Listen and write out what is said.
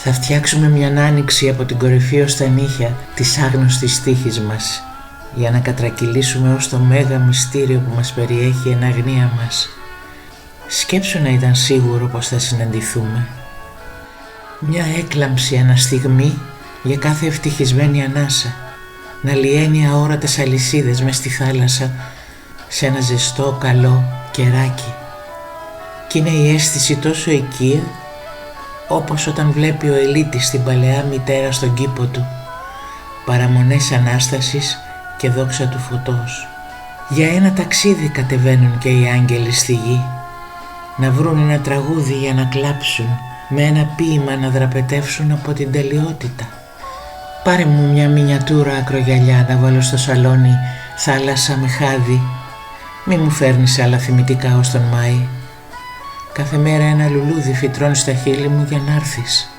Θα φτιάξουμε μια άνοιξη από την κορυφή ως τα νύχια της άγνωστης τύχης μας, για να κατρακυλήσουμε ως το μέγα μυστήριο που μας περιέχει εν αγνία μας. Σκέψου να ήταν σίγουρο πως θα συναντηθούμε. Μια έκλαμψη αναστιγμή για κάθε ευτυχισμένη ανάσα, να λιένει αόρατες αλυσίδες μες στη θάλασσα σε ένα ζεστό καλό κεράκι. Κι είναι η αίσθηση τόσο οικία όπως όταν βλέπει ο Ελίτης την παλαιά μητέρα στον κήπο του, παραμονές Ανάστασης και δόξα του φωτός. Για ένα ταξίδι κατεβαίνουν και οι άγγελοι στη γη, να βρουν ένα τραγούδι για να κλάψουν, με ένα ποίημα να δραπετεύσουν από την τελειότητα. Πάρε μου μια μινιατούρα ακρογιαλιά να βάλω στο σαλόνι, θάλασσα με χάδι. Μη μου φέρνεις άλλα θυμητικά ως τον Μάη. Κάθε μέρα ένα λουλούδι φυτρώνει στα χείλη μου για να έρθεις.